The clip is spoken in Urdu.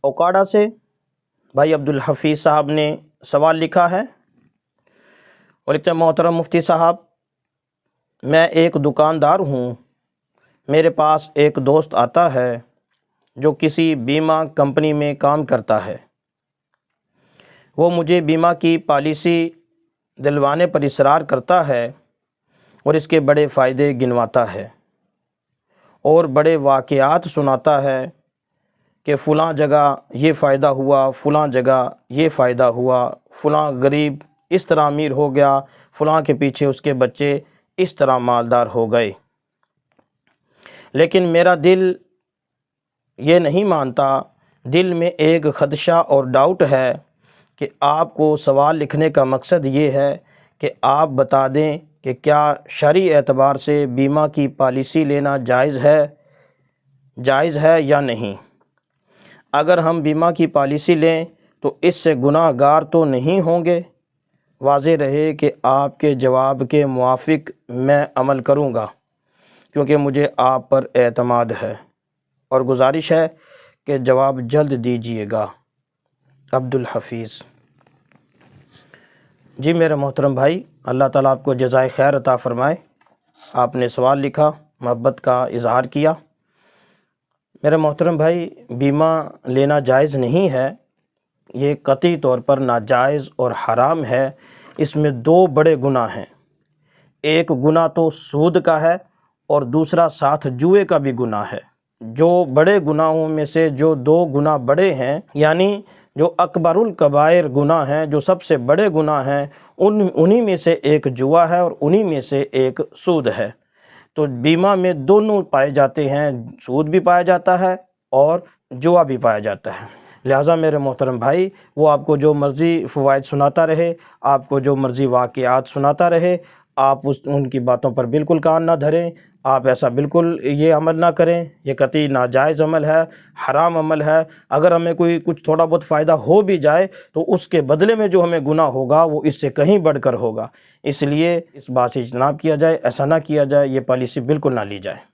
اوکاڑا سے بھائی عبدالحفیظ صاحب نے سوال لکھا ہے اور لکھتے ہیں، محترم مفتی صاحب، میں ایک دکاندار ہوں، میرے پاس ایک دوست آتا ہے جو کسی بیمہ کمپنی میں کام کرتا ہے۔ وہ مجھے بیمہ کی پالیسی دلوانے پر اصرار کرتا ہے اور اس کے بڑے فائدے گنواتا ہے اور بڑے واقعات سناتا ہے کہ فلاں جگہ یہ فائدہ ہوا، فلاں جگہ یہ فائدہ ہوا، فلاں غریب اس طرح امیر ہو گیا، فلاں کے پیچھے اس کے بچے اس طرح مالدار ہو گئے۔ لیکن میرا دل یہ نہیں مانتا، دل میں ایک خدشہ اور ڈاؤٹ ہے کہ آپ کو سوال لکھنے کا مقصد یہ ہے کہ آپ بتا دیں کہ کیا شرعی اعتبار سے بیمہ کی پالیسی لینا جائز ہے یا نہیں۔ اگر ہم بیمہ کی پالیسی لیں تو اس سے گناہ گار تو نہیں ہوں گے؟ واضح رہے کہ آپ کے جواب کے موافق میں عمل کروں گا، کیونکہ مجھے آپ پر اعتماد ہے، اور گزارش ہے کہ جواب جلد دیجیے گا۔ عبدالحفیظ۔ جی میرے محترم بھائی، اللہ تعالیٰ آپ کو جزائے خیر عطا فرمائے۔ آپ نے سوال لکھا، محبت کا اظہار کیا۔ میرے محترم بھائی، بیمہ لینا جائز نہیں ہے، یہ قطعی طور پر ناجائز اور حرام ہے۔ اس میں دو بڑے گناہ ہیں، ایک گناہ تو سود کا ہے اور دوسرا ساتھ جوئے کا بھی گناہ ہے۔ جو بڑے گناہوں میں سے جو دو گناہ بڑے ہیں، یعنی جو اکبر الکبائر گناہ ہیں، جو سب سے بڑے گناہ ہیں، انہی میں سے ایک جوا ہے اور انہی میں سے ایک سود ہے۔ تو بیمہ میں دونوں پائے جاتے ہیں، سود بھی پایا جاتا ہے اور جوا بھی پایا جاتا ہے۔ لہٰذا میرے محترم بھائی، وہ آپ کو جو مرضی فوائد سناتا رہے، آپ کو جو مرضی واقعات سناتا رہے، آپ ان کی باتوں پر بالکل کان نہ دھریں۔ آپ ایسا بالکل یہ عمل نہ کریں، یہ قطعی ناجائز عمل ہے، حرام عمل ہے۔ اگر ہمیں کچھ تھوڑا بہت فائدہ ہو بھی جائے تو اس کے بدلے میں جو ہمیں گناہ ہوگا وہ اس سے کہیں بڑھ کر ہوگا۔ اس لیے اس بات سے اجتناب کیا جائے، ایسا نہ کیا جائے، یہ پالیسی بالکل نہ لی جائے۔